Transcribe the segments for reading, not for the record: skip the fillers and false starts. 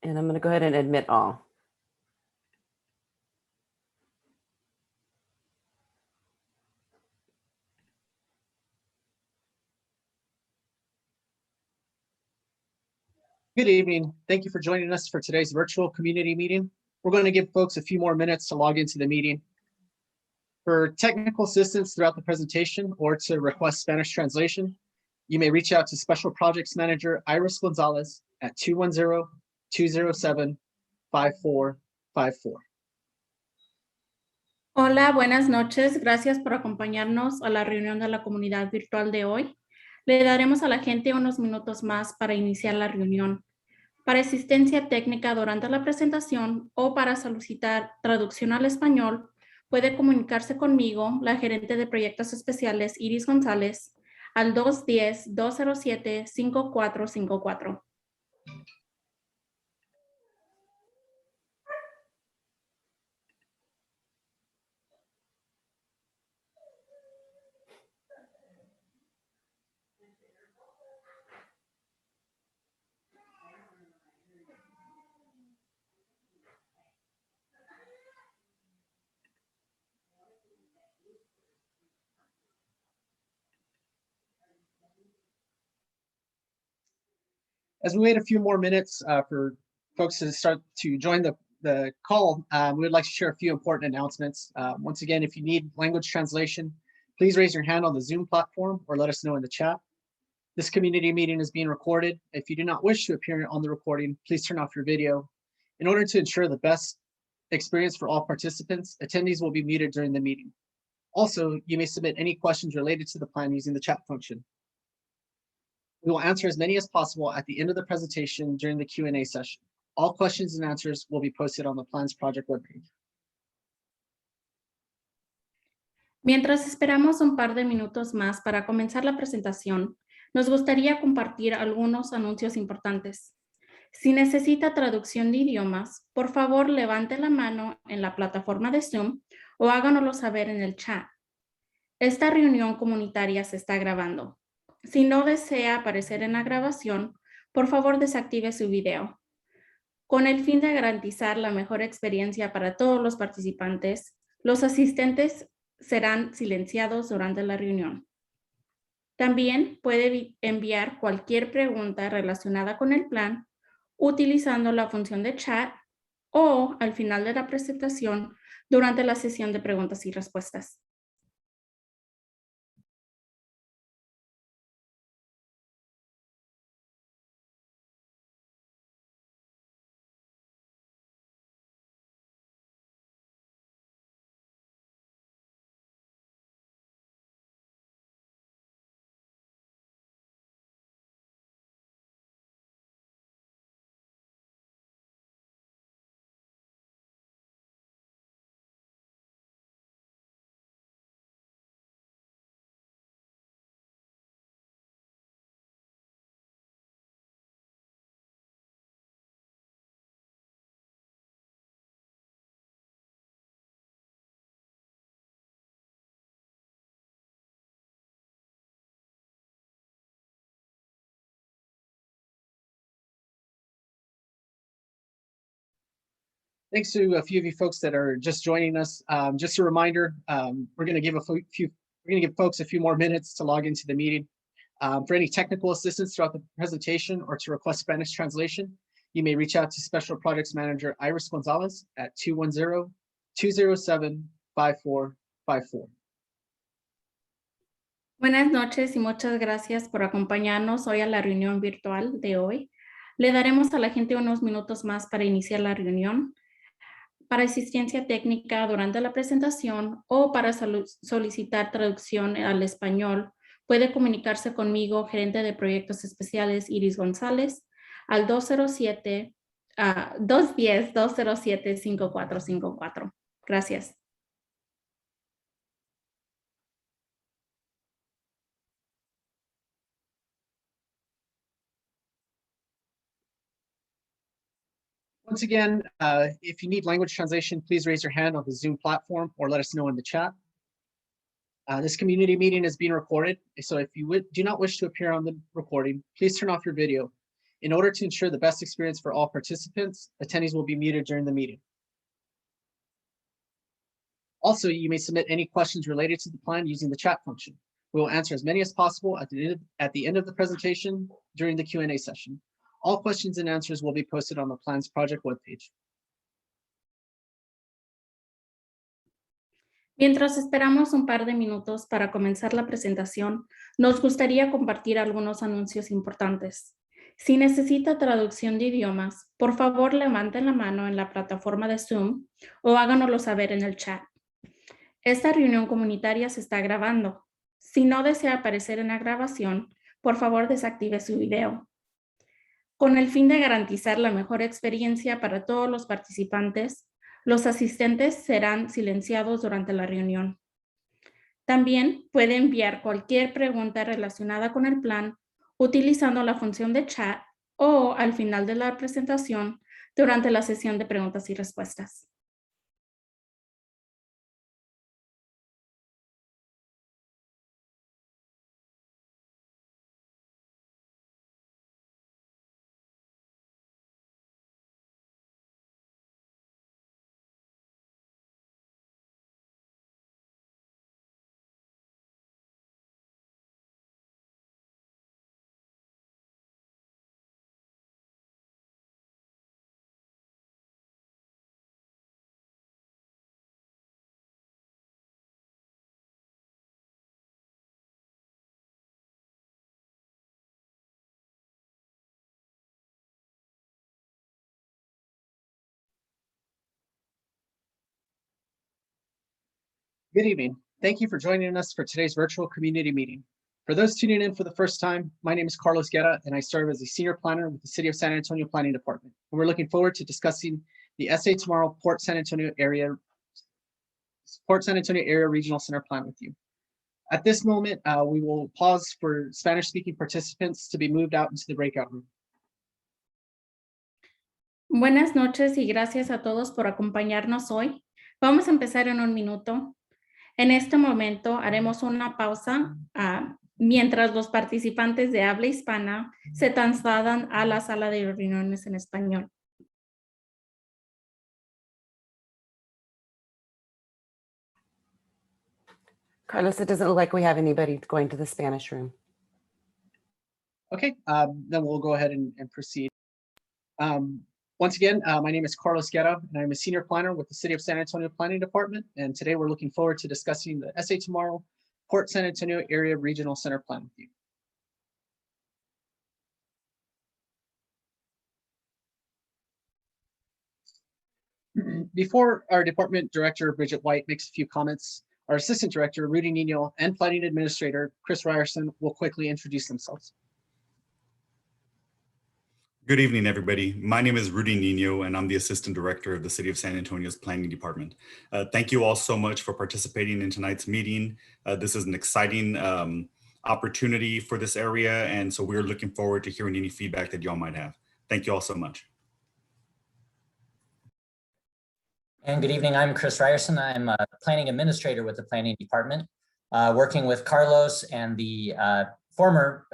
And I'm going to go ahead and admit all. Good evening. Thank you for joining us for today's virtual community meeting. We're going to give folks a few more minutes to log into the meeting. For technical assistance throughout the presentation or to request Spanish translation, you may reach out to Special Projects Manager Iris Gonzalez at 210-207-5454. Hola, buenas noches. Gracias por acompañarnos a la reunión de la comunidad virtual de hoy. Le daremos a la gente unos minutos más para iniciar la reunión. Para asistencia técnica durante la presentación o para solicitar traducción al español, puede comunicarse conmigo, la gerente de proyectos especiales Iris González, al 210-207-5454. As we wait a few more minutes for folks to start to join the call, we would like to share a few important announcements. Once again, if you need language translation, please raise your hand on the Zoom platform or let us know in the chat. This community meeting is being recorded. If you do not wish to appear on the recording, please turn off your video. In order to ensure the best experience for all participants, attendees will be muted during the meeting. Also, you may submit any questions related to the plan using the chat function. We will answer as many as possible at the end of the presentation during the Q&A session. All questions and answers will be posted on the Plans Project webpage. Mientras esperamos un par de minutos más para comenzar la presentación, nos gustaría compartir algunos anuncios importantes. Si necesita traducción de idiomas, por favor levante la mano en la plataforma de Zoom o háganoslo saber en el chat. Esta reunión comunitaria se está grabando. Si no desea aparecer en la grabación, por favor desactive su video. Con el fin de garantizar la mejor experiencia para todos los participantes, los asistentes serán silenciados durante la reunión. También puede enviar cualquier pregunta relacionada con el plan utilizando la función de chat o al final de la presentación durante la sesión de preguntas y respuestas. Thanks to a few of you folks that are just joining us. Just a reminder, we're going to give folks a few more minutes to log into the meeting. For any technical assistance throughout the presentation or to request Spanish translation, you may reach out to Special Projects Manager Iris Gonzalez at 210-207-5454. Buenas noches y muchas gracias por acompañarnos hoy a la reunión virtual de hoy. Le daremos a la gente unos minutos más para iniciar la reunión. Para asistencia técnica durante la presentación o para solicitar traducción al español, puede comunicarse conmigo, gerente de proyectos especiales Iris González, al 210-207-5454. Gracias. Once again, if you need language translation, please raise your hand on the Zoom platform or let us know in the chat. This community meeting is being recorded, so if you do not wish to appear on the recording, please turn off your video. In order to ensure the best experience for all participants, attendees will be muted during the meeting. Also, you may submit any questions related to the plan using the chat function. We will answer as many as possible at the end of the presentation during the Q&A session. All questions and answers will be posted on the plan's project webpage. Mientras esperamos un par de minutos para comenzar la presentación, nos gustaría compartir algunos anuncios importantes. Si necesita traducción de idiomas, por favor levanten la mano en la plataforma de Zoom o háganoslo saber en el chat. Esta reunión comunitaria se está grabando. Si no desea aparecer en la grabación, por favor desactive su video. Con el fin de garantizar la mejor experiencia para todos los participantes, los asistentes serán silenciados durante la reunión. También puede enviar cualquier pregunta relacionada con el plan utilizando la función de chat o al final de la presentación durante la sesión de preguntas y respuestas. Good evening. Thank you for joining us for today's virtual community meeting. For those tuning in for the first time, my name is Carlos Guerra, and I serve as a senior planner with the City of San Antonio Planning Department. And we're looking forward to discussing the SA Tomorrow Port San Antonio Area Regional Center Plan with you. At this moment, we will pause for Spanish-speaking participants to be moved out into the breakout room. Buenas noches y gracias a todos por acompañarnos hoy. Vamos a empezar en un minuto. En este momento haremos una pausa mientras los participantes de habla hispana se trasladan a la sala de reuniones en español. Carlos, it doesn't look like we have anybody going to the Spanish room. Okay, then we'll go ahead and proceed. Once again, my name is Carlos Guerra, and I'm a senior planner with the City of San Antonio Planning Department. And today we're looking forward to discussing the SA Tomorrow Port San Antonio Area Regional Center Plan with you. Before our department director, Bridget White, makes a few comments, our assistant director, Rudy Nino, and planning administrator, Chris Ryerson, will quickly introduce themselves. Good evening, everybody. My name is Rudy Nino, and I'm the Assistant Director of the City of San Antonio's Planning Department. Thank you all so much for participating in tonight's meeting. This is an exciting opportunity for this area, and so we're looking forward to hearing any feedback that y'all might have. Thank you all so much. And good evening, I'm Chris Ryerson. I'm a Planning Administrator with the Planning Department, working with Carlos and the former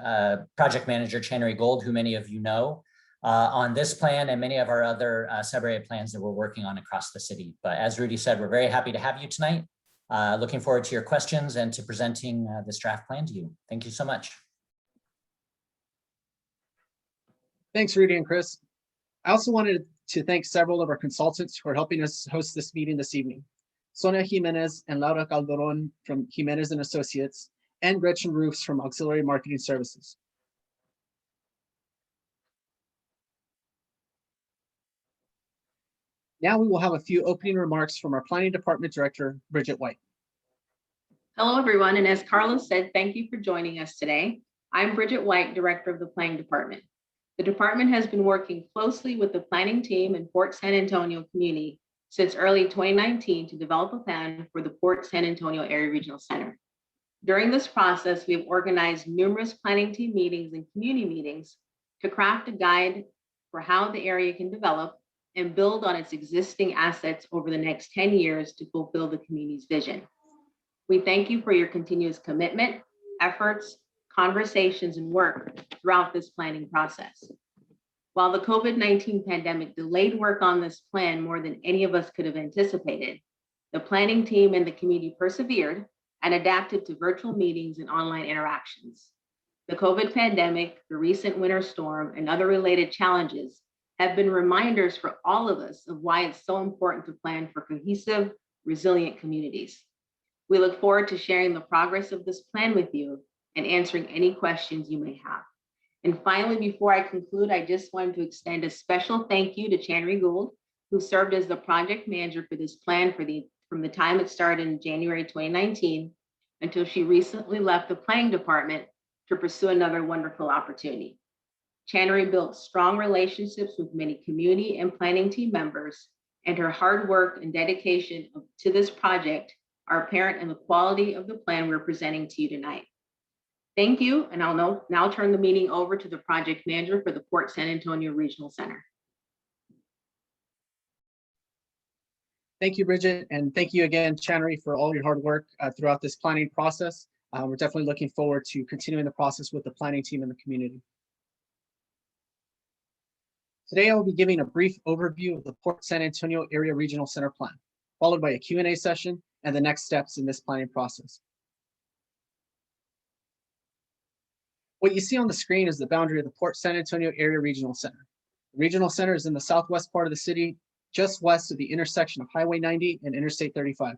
Project Manager, Channery Gold, who many of you know, on this plan and many of our other sub-area plans that we're working on across the city. But as Rudy said, we're very happy to have you tonight. Looking forward to your questions and to presenting this draft plan to you. Thank you so much. Thanks, Rudy and Chris. I also wanted to thank several of our consultants who are helping us host this meeting this evening. Sonia Jimenez and Laura Calderon from Jimenez and Associates, and Gretchen Roofs from Auxiliary Marketing Services. Now we will have a few opening remarks from our Planning Department Director, Bridget White. Hello, everyone. And as Carlos said, thank you for joining us today. I'm Bridget White, Director of the Planning Department. The department has been working closely with the planning team and Port San Antonio community since early 2019 to develop a plan for the Port San Antonio Area Regional Center. During this process, we have organized numerous planning team meetings and community meetings to craft a guide for how the area can develop and build on its existing assets over the next 10 years to fulfill the community's vision. We thank you for your continuous commitment, efforts, conversations, and work throughout this planning process. While the COVID-19 pandemic delayed work on this plan more than any of us could have anticipated, the planning team and the community persevered and adapted to virtual meetings and online interactions. The COVID pandemic, the recent winter storm, and other related challenges have been reminders for all of us of why it's so important to plan for cohesive, resilient communities. We look forward to sharing the progress of this plan with you and answering any questions you may have. And finally, before I conclude, I just wanted to extend a special thank you to Chanry Gould, who served as the project manager for this plan from the time it started in January 2019 until she recently left the planning department to pursue another wonderful opportunity. Chanry built strong relationships with many community and planning team members, and her hard work and dedication to this project are apparent in the quality of the plan we're presenting to you tonight. Thank you, and I'll now turn the meeting over to the project manager for the Port San Antonio Regional Center. Thank you, Bridget, and thank you again, Chanry, for all your hard work throughout this planning process. We're definitely looking forward to continuing the process with the planning team and the community. Today, I will be giving a brief overview of the Port San Antonio Area Regional Center Plan, followed by a Q&A session and the next steps in this planning process. What you see on the screen is the boundary of the Port San Antonio Area Regional Center. The Regional Center is in the southwest part of the city, just west of the intersection of Highway 90 and Interstate 35.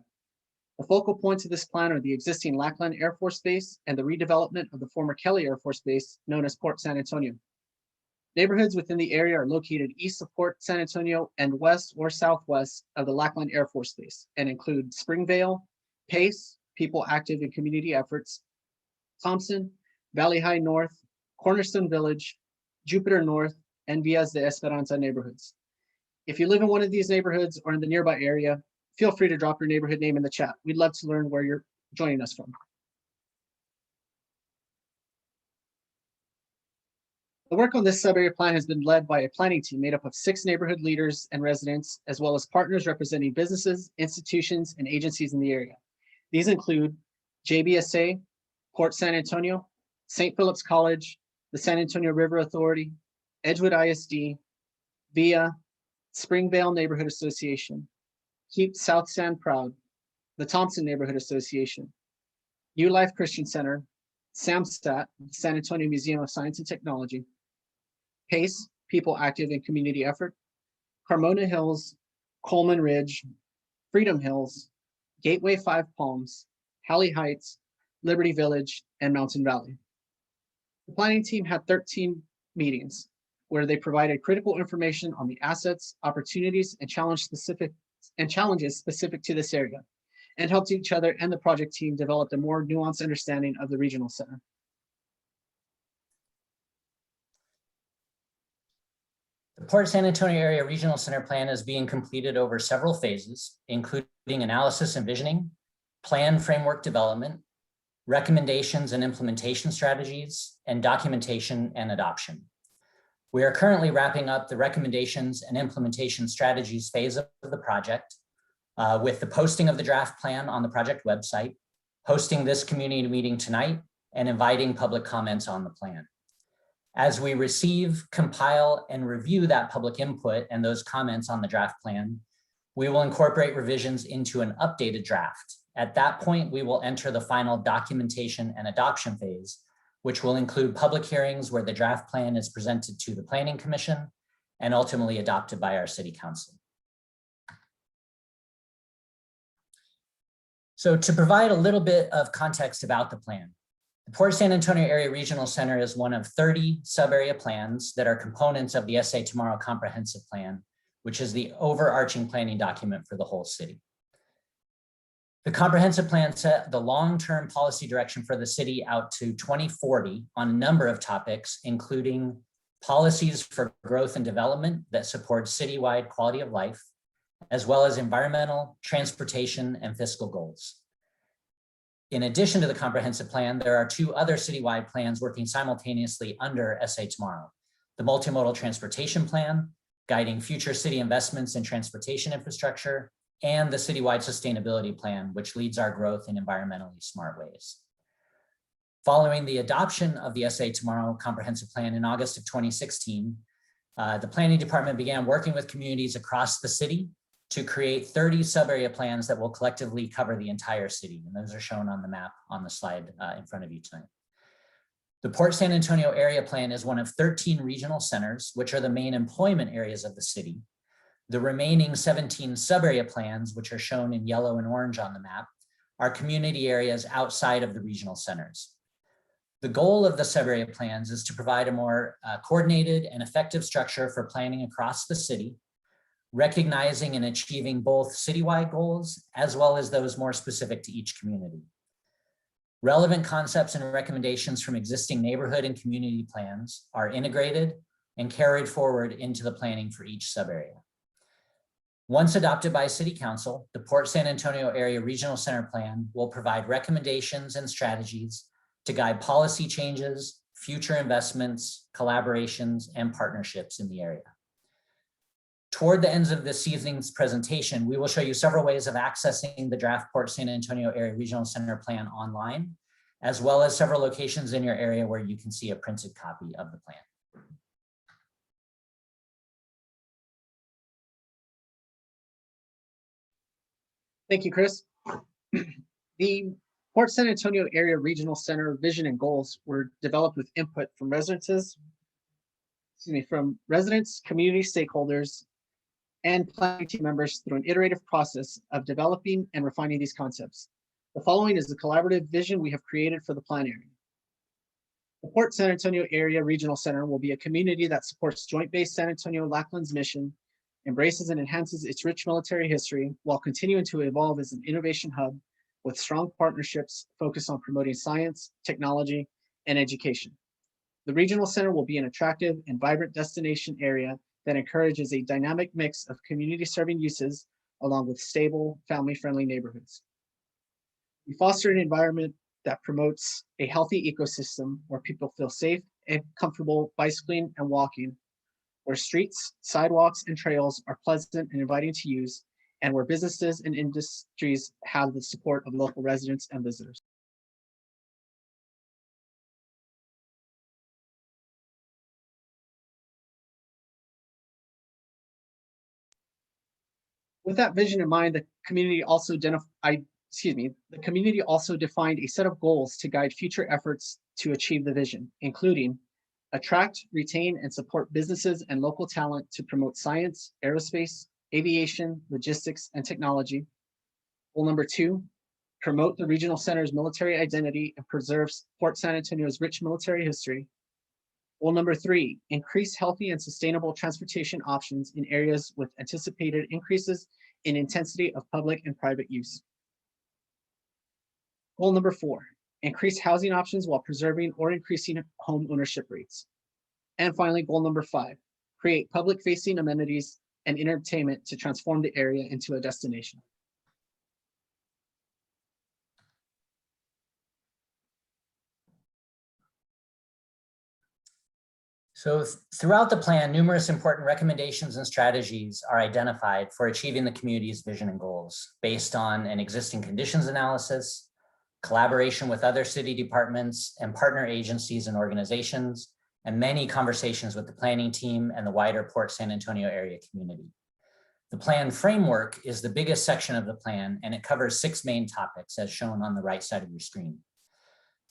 The focal points of this plan are the existing Lackland Air Force Base and the redevelopment of the former Kelly Air Force Base, known as Port San Antonio. Neighborhoods within the area are located east of Port San Antonio and west or southwest of the Lackland Air Force Base and include Springvale, Pace, People Active in Community Efforts, Thompson, Valley High North, Cornerstone Village, Jupiter North, and Villas de Esperanza neighborhoods. If you live in one of these neighborhoods or in the nearby area, feel free to drop your neighborhood name in the chat. We'd love to learn where you're joining us from. The work on this sub-area plan has been led by a planning team made up of 6 neighborhood leaders and residents, as well as partners representing businesses, institutions, and agencies in the area. These include JBSA, Port San Antonio, St. Philip's College, the San Antonio River Authority, Edgewood ISD, VIA, Springvale Neighborhood Association, Keep South San Proud, the Thompson Neighborhood Association, New Life Christian Center, SAMSTAT, San Antonio Museum of Science and Technology, PACE, People Active in Community Effort, Carmona Hills, Coleman Ridge, Freedom Hills, Gateway 5 Palms, Halley Heights, Liberty Village, and Mountain Valley. The planning team had 13 meetings where they provided critical information on the assets, opportunities, and challenges specific to this area, and helped each other and the project team develop a more nuanced understanding of the regional center. The Port San Antonio Area Regional Center Plan is being completed over several phases, including analysis and visioning, plan framework development, recommendations and implementation strategies, and documentation and adoption. We are currently wrapping up the recommendations and implementation strategies phase of the project with the posting of the draft plan on the project website, hosting this community meeting tonight, and inviting public comments on the plan. As we receive, compile, and review that public input and those comments on the draft plan, we will incorporate revisions into an updated draft. At that point, we will enter the final documentation and adoption phase, which will include public hearings where the draft plan is presented to the Planning Commission and ultimately adopted by our City Council. So to provide a little bit of context about the plan, the Port San Antonio Area Regional Center is one of 30 sub-area plans that are components of the SA Tomorrow Comprehensive Plan, which is the overarching planning document for the whole city. The comprehensive plan set the long-term policy direction for the city out to 2040 on a number of topics, including policies for growth and development that support citywide quality of life, as well as environmental, transportation, and fiscal goals. In addition to the comprehensive plan, there are 2 other citywide plans working simultaneously under SA Tomorrow: the multimodal transportation plan, guiding future city investments in transportation infrastructure, and the citywide sustainability plan, which leads our growth in environmentally smart ways. Following the adoption of the SA Tomorrow Comprehensive Plan in August of 2016, The planning department began working with communities across the city to create 30 sub-area plans that will collectively cover the entire city. And those are shown on the map on the slide in front of you tonight. The Port San Antonio Area Plan is one of 13 regional centers, which are the main employment areas of the city. The remaining 17 sub-area plans, which are shown in yellow and orange on the map, are community areas outside of the regional centers. The goal of the sub-area plans is to provide a more coordinated and effective structure for planning across the city, recognizing and achieving both citywide goals as well as those more specific to each community. Relevant concepts and recommendations from existing neighborhood and community plans are integrated and carried forward into the planning for each sub-area. Once adopted by City Council, the Port San Antonio Area Regional Center Plan will provide recommendations and strategies to guide policy changes, future investments, collaborations, and partnerships in the area. Toward the ends of this evening's presentation, we will show you several ways of accessing the draft Port San Antonio Area Regional Center Plan online, as well as several locations in your area where you can see a printed copy of the plan. Thank you, Chris. The Port San Antonio Area Regional Center vision and goals were developed with input from residents, community stakeholders, and planning team members through an iterative process of developing and refining these concepts. The following is the collaborative vision we have created for the plan area. The Port San Antonio Area Regional Center will be a community that supports Joint Base San Antonio Lackland's mission, embraces and enhances its rich military history while continuing to evolve as an innovation hub with strong partnerships focused on promoting science, technology, and education. The regional center will be an attractive and vibrant destination area that encourages a dynamic mix of community serving uses along with stable, family-friendly neighborhoods. We foster an environment that promotes a healthy ecosystem where people feel safe and comfortable bicycling and walking, where streets, sidewalks, and trails are pleasant and inviting to use, and where businesses and industries have the support of local residents and visitors. With that vision in mind, the community also defined a set of goals to guide future efforts to achieve the vision, including attract, retain, and support businesses and local talent to promote science, aerospace, aviation, logistics, and technology. Goal number 2, promote the regional center's military identity and preserves Port San Antonio's rich military history. Goal number 3, increase healthy and sustainable transportation options in areas with anticipated increases in intensity of public and private use. Goal number 4, increase housing options while preserving or increasing home ownership rates. And finally, goal number 5, create public-facing amenities and entertainment to transform the area into a destination. So throughout the plan, numerous important recommendations and strategies are identified for achieving the community's vision and goals based on an existing conditions analysis, collaboration with other city departments and partner agencies and organizations, and many conversations with the planning team and the wider Port San Antonio area community. The plan framework is the biggest section of the plan, and it covers 6 main topics as shown on the right side of your screen.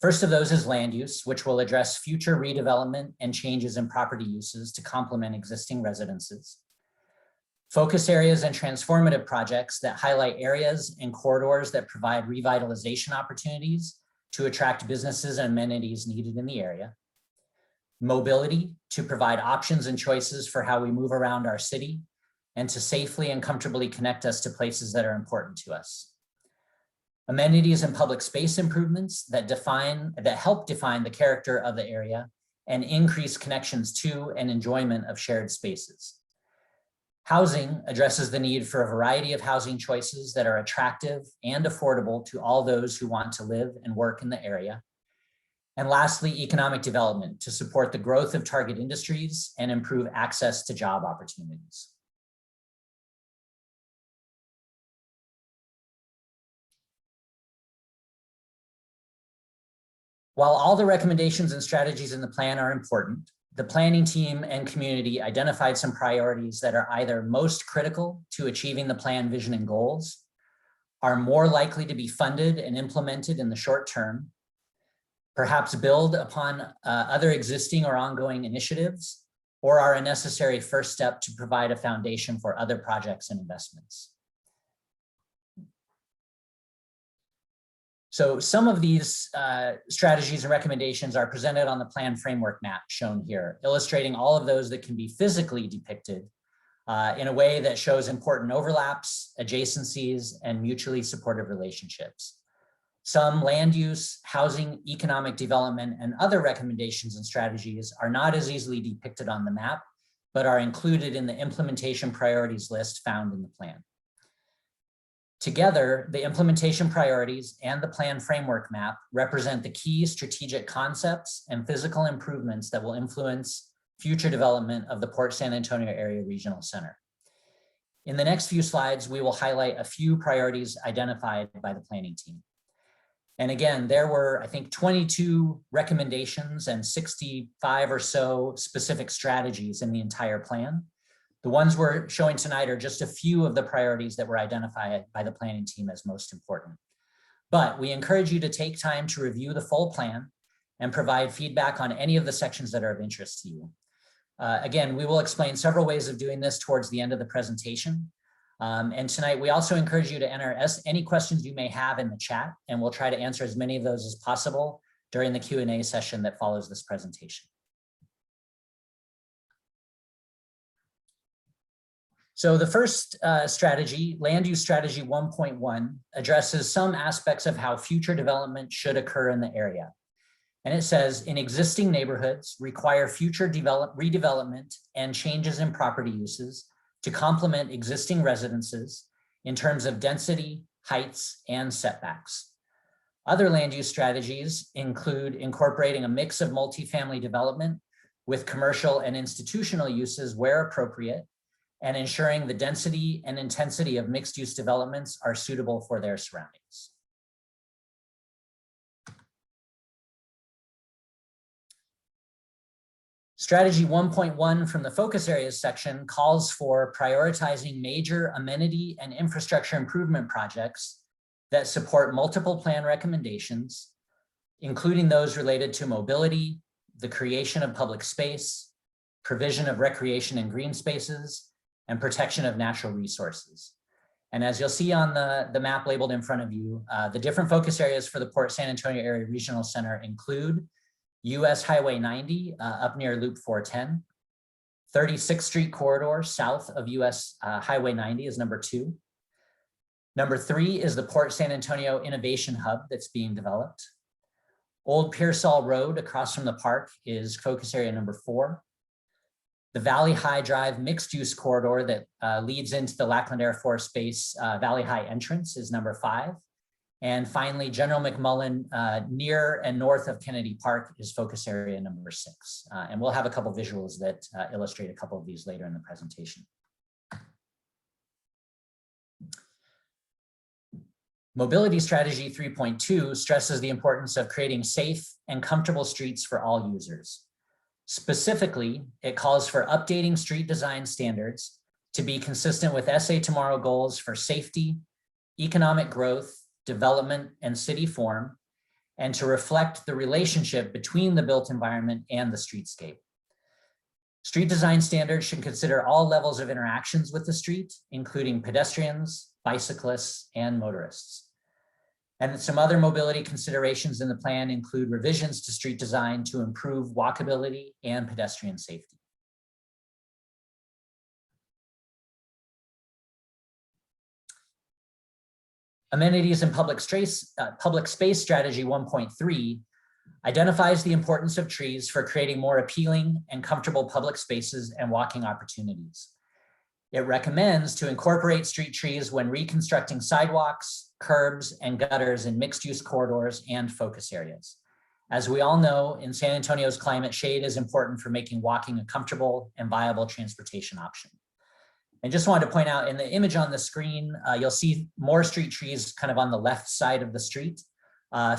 First of those is land use, which will address future redevelopment and changes in property uses to complement existing residences. Focus areas and transformative projects that highlight areas and corridors that provide revitalization opportunities to attract businesses and amenities needed in the area. Mobility, to provide options and choices for how we move around our city and to safely and comfortably connect us to places that are important to us. Amenities and public space improvements that help define the character of the area and increase connections to and enjoyment of shared spaces. Housing addresses the need for a variety of housing choices that are attractive and affordable to all those who want to live and work in the area. And lastly, economic development to support the growth of target industries and improve access to job opportunities. While all the recommendations and strategies in the plan are important, the planning team and community identified some priorities that are either most critical to achieving the plan, vision, and goals, are more likely to be funded and implemented in the short term, perhaps build upon other existing or ongoing initiatives, or are a necessary first step to provide a foundation for other projects and investments. So some of these strategies and recommendations are presented on the plan framework map shown here, illustrating all of those that can be physically depicted in a way that shows important overlaps, adjacencies, and mutually supportive relationships. Some land use, housing, economic development, and other recommendations and strategies are not as easily depicted on the map, but are included in the implementation priorities list found in the plan. Together, the implementation priorities and the plan framework map represent the key strategic concepts and physical improvements that will influence future development of the Port San Antonio Area Regional Center. In the next few slides, we will highlight a few priorities identified by the planning team. And again, there were, I think, 22 recommendations and 65 or so specific strategies in the entire plan. The ones we're showing tonight are just a few of the priorities that were identified by the planning team as most important. But we encourage you to take time to review the full plan and provide feedback on any of the sections that are of interest to you. Again, we will explain several ways of doing this towards the end of the presentation. And tonight, we also encourage you to enter any questions you may have in the chat, and we'll try to answer as many of those as possible during the Q&A session that follows this presentation. So the first strategy, Land Use Strategy 1.1, addresses some aspects of how future development should occur in the area. And it says, in existing neighborhoods, require future redevelopment and changes in property uses to complement existing residences in terms of density, heights, and setbacks. Other land use strategies include incorporating a mix of multifamily development with commercial and institutional uses where appropriate, and ensuring the density and intensity of mixed use developments are suitable for their surroundings. Strategy 1.1 from the focus areas section calls for prioritizing major amenity and infrastructure improvement projects that support multiple plan recommendations, including those related to mobility, the creation of public space, provision of recreation and green spaces, and protection of natural resources. And as you'll see on the map labeled in front of you, the different focus areas for the Port San Antonio Area Regional Center include US Highway 90 up near Loop 410, 36th Street corridor south of US Highway 90 is number 2. Number 3 is the Port San Antonio Innovation Hub that's being developed. Old Pearsall Road across from the park is focus area number 4. The Valley High Drive mixed use corridor that leads into the Lackland Air Force Base Valley High entrance is number 5. And finally, General McMullen near and north of Kennedy Park is focus area number 6. And we'll have a couple visuals that illustrate a couple of these later in the presentation. Mobility Strategy 3.2 stresses the importance of creating safe and comfortable streets for all users. Specifically, it calls for updating street design standards to be consistent with SA Tomorrow goals for safety, economic growth, development, and city form, and to reflect the relationship between the built environment and the streetscape. Street design standards should consider all levels of interactions with the street, including pedestrians, bicyclists, and motorists. And some other mobility considerations in the plan include revisions to street design to improve walkability and pedestrian safety. Amenities and public space strategy 1.3 identifies the importance of trees for creating more appealing and comfortable public spaces and walking opportunities. It recommends to incorporate street trees when reconstructing sidewalks, curbs, and gutters in mixed-use corridors and focus areas. As we all know, in San Antonio's climate, shade is important for making walking a comfortable and viable transportation option. And just wanted to point out in the image on the screen, you'll see more street trees kind of on the left side of the street.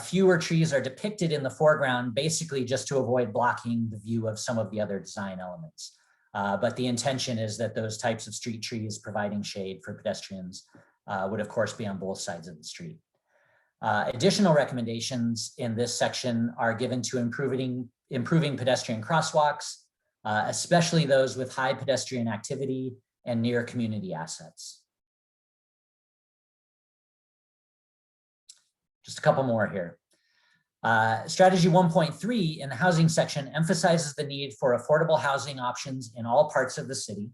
Fewer trees are depicted in the foreground, basically just to avoid blocking the view of some of the other design elements. But the intention is that those types of street trees providing shade for pedestrians would of course be on both sides of the street. Additional recommendations in this section are given to improving pedestrian crosswalks, especially those with high pedestrian activity and near community assets. Just a couple more here. Strategy 1.3 in the housing section emphasizes the need for affordable housing options in all parts of the city,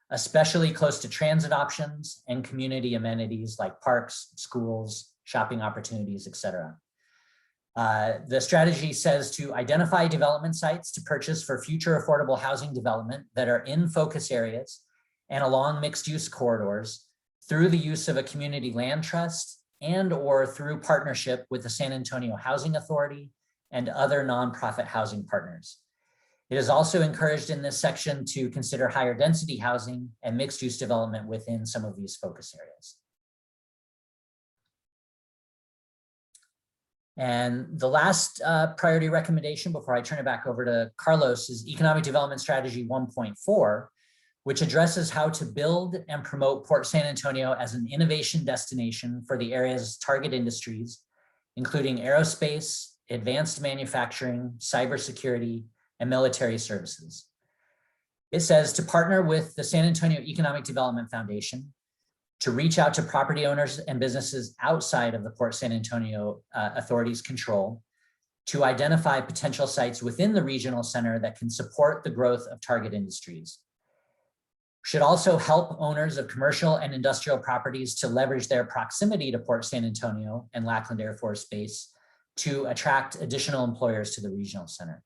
especially close to transit options and community amenities like parks, schools, shopping opportunities, etc. The strategy says to identify development sites to purchase for future affordable housing development that are in focus areas and along mixed use corridors through the use of a community land trust and or through partnership with the San Antonio Housing Authority and other nonprofit housing partners. It is also encouraged in this section to consider higher density housing and mixed use development within some of these focus areas. And the last priority recommendation before I turn it back over to Carlos is Economic Development Strategy 1.4, which addresses how to build and promote Port San Antonio as an innovation destination for the area's target industries, including aerospace, advanced manufacturing, cybersecurity, and military services. It says to partner with the San Antonio Economic Development Foundation, to reach out to property owners and businesses outside of the Port San Antonio Authority's control, to identify potential sites within the regional center that can support the growth of target industries. Should also help owners of commercial and industrial properties to leverage their proximity to Port San Antonio and Lackland Air Force Base to attract additional employers to the regional center.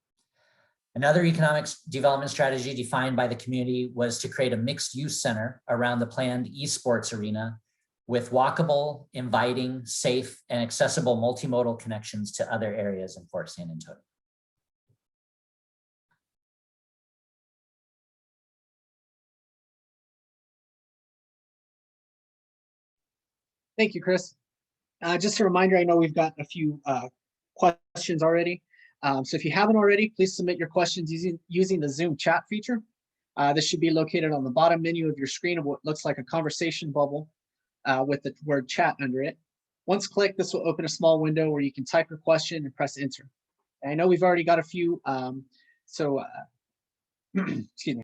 Another economic development strategy defined by the community was to create a mixed use center around the planned esports arena with walkable, inviting, safe, and accessible multimodal connections to other areas in Port San Antonio. Thank you, Chris. Just a reminder, I know we've got a few questions already. So if you haven't already, please submit your questions using the Zoom chat feature. This should be located on the bottom menu of your screen of what looks like a conversation bubble with the word chat under it. Once clicked, this will open a small window where you can type your question and press enter. And I know we've already got a few, excuse me.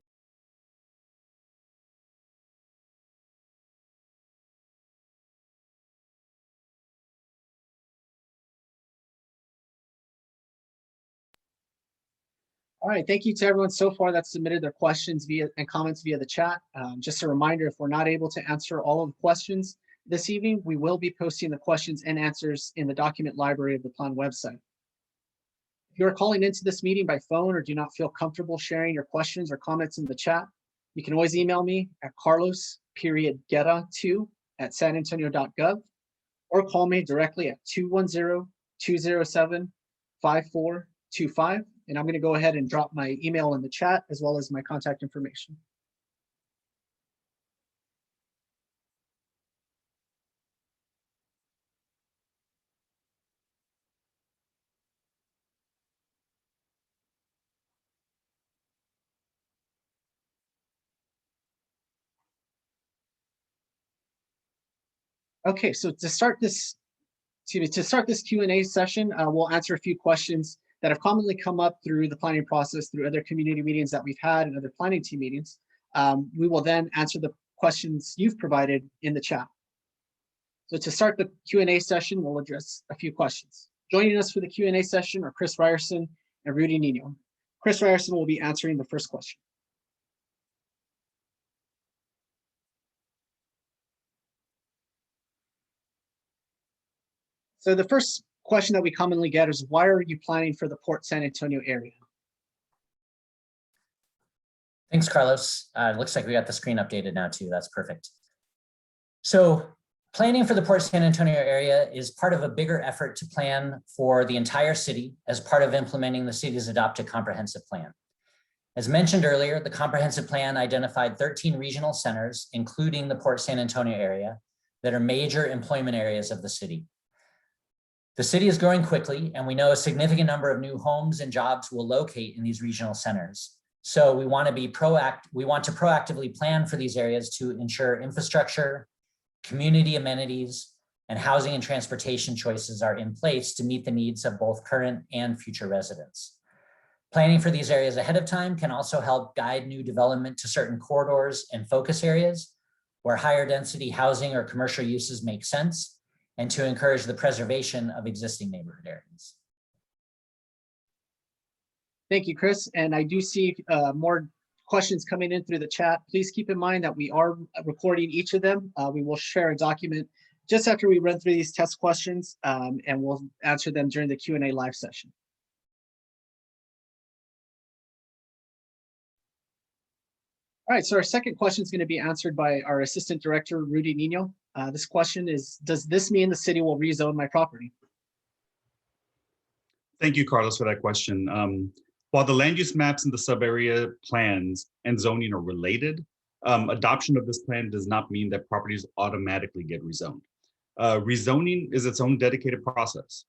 All right, thank you to everyone so far that submitted their questions and comments via the chat. Just a reminder, if we're not able to answer all of the questions this evening, we will be posting the questions and answers in the document library of the plan website. If you are calling into this meeting by phone or do not feel comfortable sharing your questions or comments in the chat, you can always email me at carlos.guerra2@sanantonio.gov or call me directly at 210-207-5425. And I'm going to go ahead and drop my email in the chat as well as my contact information. Okay, so to start this Q&A session, we'll answer a few questions that have commonly come up through the planning process, through other community meetings that we've had and other planning team meetings. We will then answer the questions you've provided in the chat. So to start the Q&A session, we'll address a few questions. Joining us for the Q&A session are Chris Ryerson and Rudy Nino. Chris Ryerson will be answering the first question. So the first question that we commonly get is, why are you planning for the Port San Antonio area? Thanks, Carlos. It looks like we got the screen updated now too. That's perfect. So planning for the Port San Antonio area is part of a bigger effort to plan for the entire city as part of implementing the city's adopted comprehensive plan. As mentioned earlier, the comprehensive plan identified 13 regional centers, including the Port San Antonio area, that are major employment areas of the city. The city is growing quickly, and we know a significant number of new homes and jobs will locate in these regional centers. So we want to proactively plan for these areas to ensure infrastructure, community amenities, and housing and transportation choices are in place to meet the needs of both current and future residents. Planning for these areas ahead of time can also help guide new development to certain corridors and focus areas where higher density housing or commercial uses make sense, and to encourage the preservation of existing neighborhood areas. Thank you, Chris. And I do see more questions coming in through the chat. Please keep in mind that we are recording each of them. We will share a document just after we run through these test questions, and we'll answer them during the Q&A live session. All right, so our second question is going to be answered by our Assistant Director, Rudy Nino. This question is, does this mean the city will rezone my property? Thank you, Carlos, for that question. While the land use maps and the sub-area plans and zoning are related, adoption of this plan does not mean that properties automatically get rezoned. Rezoning is its own dedicated process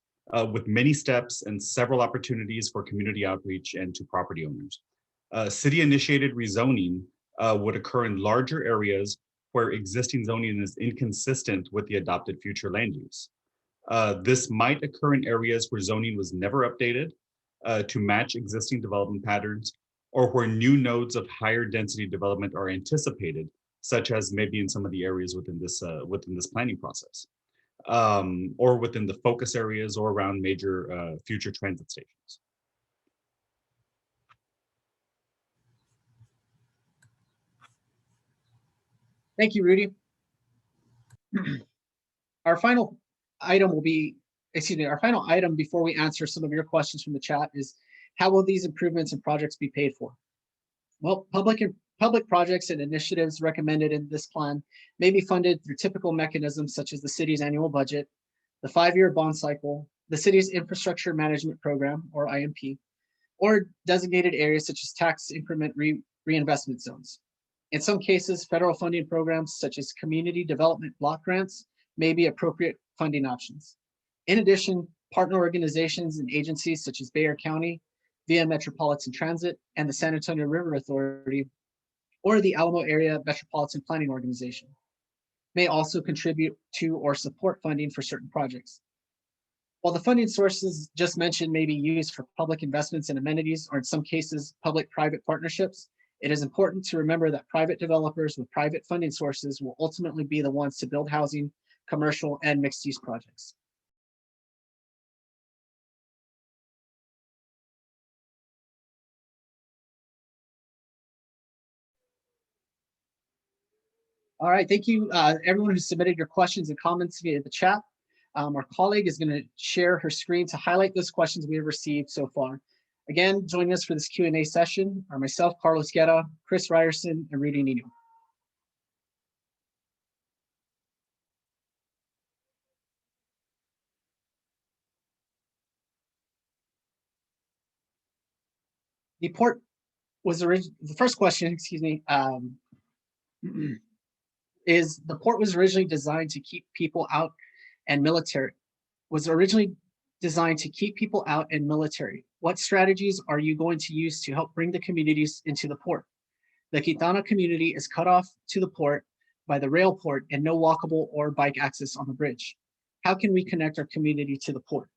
with many steps and several opportunities for community outreach and to property owners. City-initiated rezoning would occur in larger areas where existing zoning is inconsistent with the adopted future land use. This might occur in areas where zoning was never updated to match existing development patterns, or where new nodes of higher density development are anticipated, such as maybe in some of the areas within this planning process, or within the focus areas or around major future transit stations. Thank you, Rudy. Our final item before we answer some of your questions from the chat is, how will these improvements and projects be paid for? Well, public projects and initiatives recommended in this plan may be funded through typical mechanisms such as the city's annual budget, the 5-year bond cycle, the city's infrastructure management program, or IMP, or designated areas such as tax increment reinvestment zones. In some cases, federal funding programs such as community development block grants may be appropriate funding options. In addition, partner organizations and agencies such as Bexar County, via Metropolitan Transit, and the San Antonio River Authority, or the Alamo Area Metropolitan Planning Organization, may also contribute to or support funding for certain projects. While the funding sources just mentioned may be used for public investments in amenities, or in some cases, public-private partnerships, it is important to remember that private developers with private funding sources will ultimately be the ones to build housing, commercial, and mixed-use projects. All right, thank you, everyone who submitted your questions and comments via the chat. Our colleague is going to share her screen to highlight those questions we have received so far. Again, joining us for this Q&A session are myself, Carlos Guerra, Chris Ryerson, and Rudy Nino. The first question, excuse me, is the port was originally designed to keep people out and military. What strategies are you going to use to help bring the communities into the port? The Quintana community is cut off to the port by the rail port and no walkable or bike access on the bridge. How can we connect our community to the port?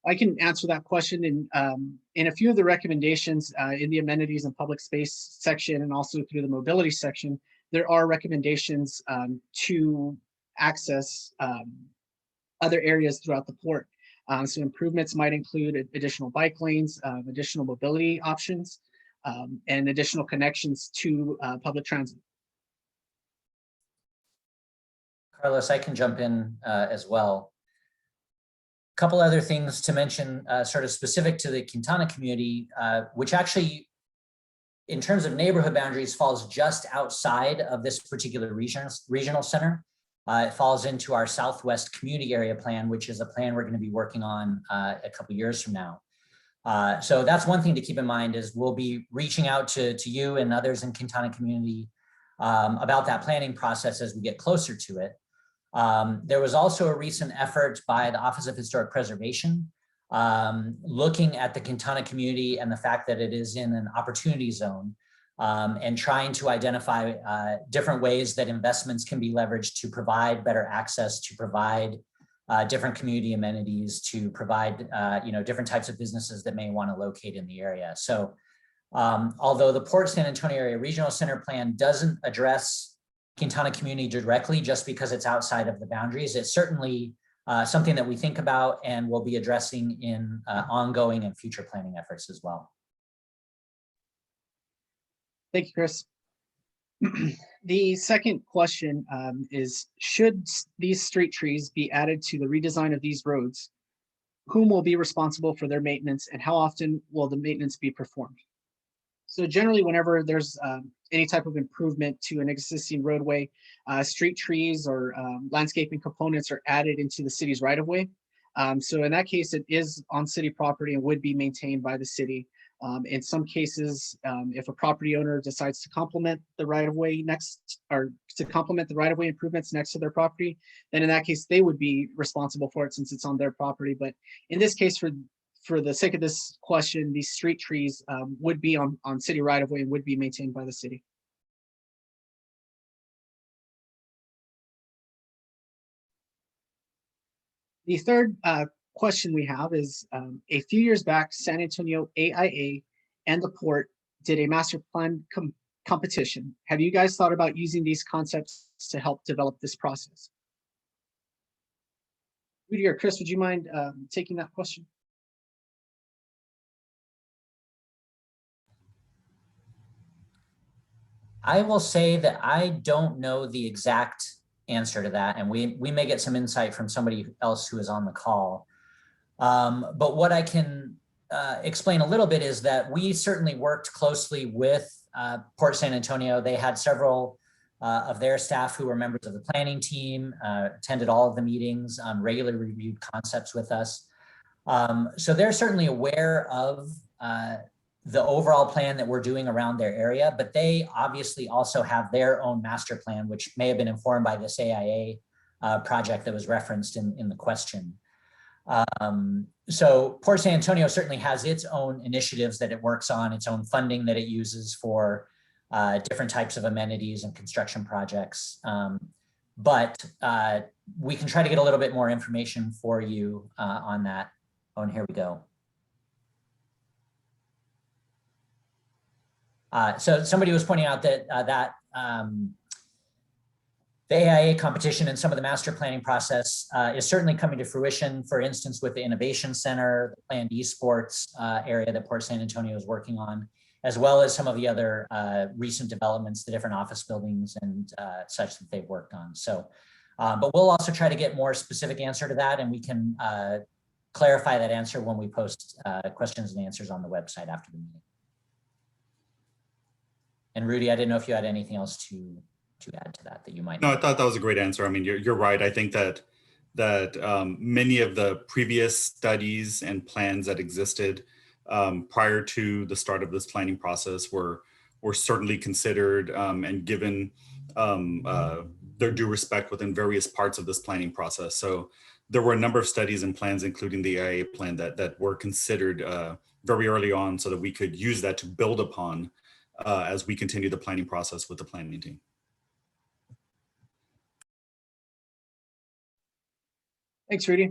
I can answer that question in a few of the recommendations in the amenities and public space section, and also through the mobility section. There are recommendations to access other areas throughout the port. So improvements might include additional bike lanes, additional mobility options, and additional connections to public transit. Carlos, I can jump in as well. Couple other things to mention, sort of specific to the Quintana community, which actually, in terms of neighborhood boundaries, falls just outside of this particular regional center. It falls into our Southwest Community Area Plan, which is a plan we're going to be working on a couple years from now. So that's one thing to keep in mind, is we'll be reaching out to you and others in Quintana community about that planning process as we get closer to it. There was also a recent effort by the Office of Historic Preservation looking at the Quintana community and the fact that it is in an opportunity zone and trying to identify different ways that investments can be leveraged to provide better access, to provide different community amenities, to provide different types of businesses that may want to locate in the area. So although the Port San Antonio Area Regional Center Plan doesn't address Quintana community directly just because it's outside of the boundaries, it's certainly something that we think about and will be addressing in ongoing and future planning efforts as well. Thank you, Chris. The second question is, should these street trees be added to the redesign of these roads? Whom will be responsible for their maintenance and how often will the maintenance be performed? So generally, whenever there's any type of improvement to an existing roadway, street trees or landscaping components are added into the city's right-of-way. So in that case, it is on city property and would be maintained by the city. In some cases, if a property owner decides to complement the right-of-way improvements next to their property, then in that case, they would be responsible for it since it's on their property. But in this case, for the sake of this question, these street trees would be on city right-of-way and would be maintained by the city. The third question we have is, a few years back, San Antonio AIA and the port did a master plan competition. Have you guys thought about using these concepts to help develop this process? Rudy or Chris, would you mind taking that question? I will say that I don't know the exact answer to that, and we may get some insight from somebody else who is on the call. But what I can explain a little bit is that we certainly worked closely with Port San Antonio. They had several of their staff who were members of the planning team, attended all of the meetings, regularly reviewed concepts with us. So they're certainly aware of the overall plan that we're doing around their area, but they obviously also have their own master plan, which may have been informed by this AIA project that was referenced in the question. So Port San Antonio certainly has its own initiatives that it works on, its own funding that it uses for different types of amenities and construction projects. But we can try to get a little bit more information for you on that. Oh, and here we go. So somebody was pointing out that the AIA competition and some of the master planning process is certainly coming to fruition, for instance, with the Innovation Center, the planned esports area that Port San Antonio is working on, as well as some of the other recent developments, the different office buildings and such that they've worked on. So, but we'll also try to get more specific answer to that, and we can clarify that answer when we post questions and answers on the website after the meeting. And Rudy, I didn't know if you had anything else to add to that you might. No, I thought that was a great answer. I mean, you're right. I think that many of the previous studies and plans that existed prior to the start of this planning process were certainly considered and given their due respect within various parts of this planning process. So there were a number of studies and plans, including the AIA plan, that were considered very early on so that we could use that to build upon as we continue the planning process with the planning team. Thanks, Rudy.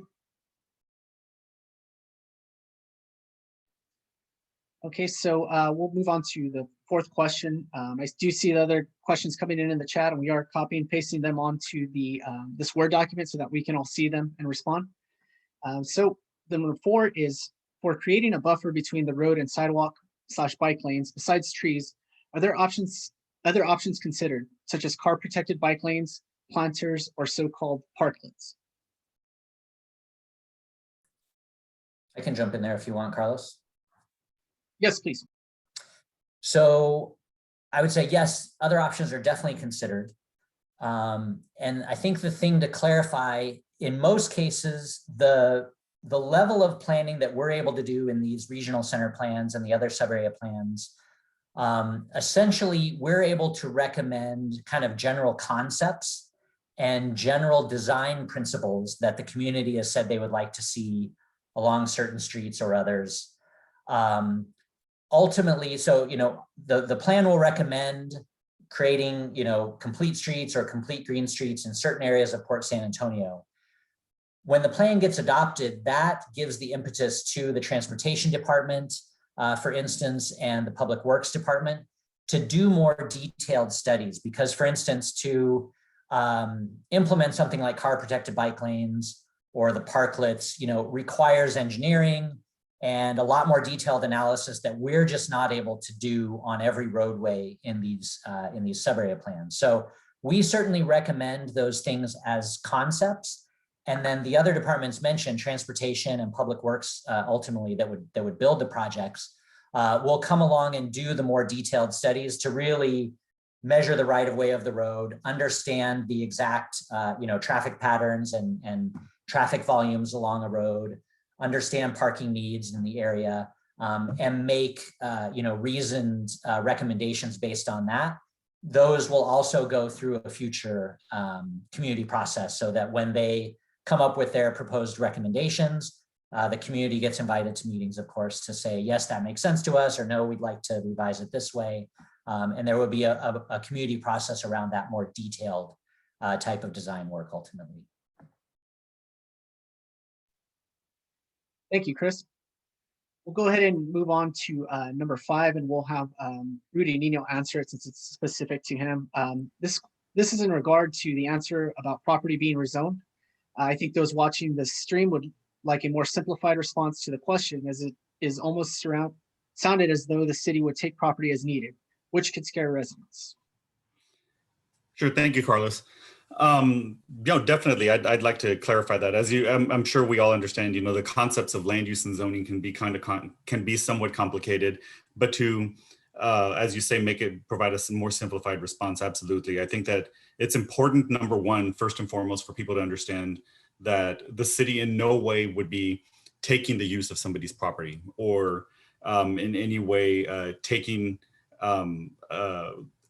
Okay, so we'll move on to the fourth question. I do see the other questions coming in the chat, and we are copying and pasting them onto the this Word document so that we can all see them and respond. So the number 4 is, for creating a buffer between the road and sidewalk/bike lanes, besides trees, are there other options considered, such as car protected bike lanes, planters, or so-called parklets? I can jump in there if you want, Carlos. Yes, please. So I would say, yes, other options are definitely considered. And I think the thing to clarify, in most cases, the level of planning that we're able to do in these regional center plans and the other sub-area plans Essentially, we're able to recommend kind of general concepts and general design principles that the community has said they would like to see along certain streets or others. Ultimately, so, the plan will recommend creating, complete streets or complete green streets in certain areas of Port San Antonio. When the plan gets adopted, that gives the impetus to the transportation department, for instance, and the public works department to do more detailed studies. Because, for instance, to implement something like car protected bike lanes or the parklets, requires engineering and a lot more detailed analysis that we're just not able to do on every roadway in these sub-area plans. So we certainly recommend those things as concepts. And then the other departments mentioned, transportation and public works, ultimately that would build the projects, will come along and do the more detailed studies to really measure the right of way of the road, understand the exact traffic patterns and traffic volumes along a road, understand parking needs in the area, and make reasoned recommendations based on that. Those will also go through a future community process, so that when they come up with their proposed recommendations, the community gets invited to meetings, of course, to say, yes, that makes sense to us, or no, we'd like to revise it this way. And there will be a community process around that more detailed type of design work ultimately. Thank you, Chris. We'll go ahead and move on to number 5, and we'll have Rudy Nino answer it since it's specific to him. This is in regard to the answer about property being rezoned. I think those watching the stream would like a more simplified response to the question, as it is almost sounded as though the city would take property as needed, which could scare residents. Sure, thank you, Carlos. Definitely, I'd like to clarify that. As I'm sure we all understand, the concepts of land use and zoning can be somewhat complicated, but to, as you say, provide us a more simplified response. Absolutely, I think that it's important, number one, first and foremost, for people to understand that the city in no way would be taking the use of somebody's property or in any way taking an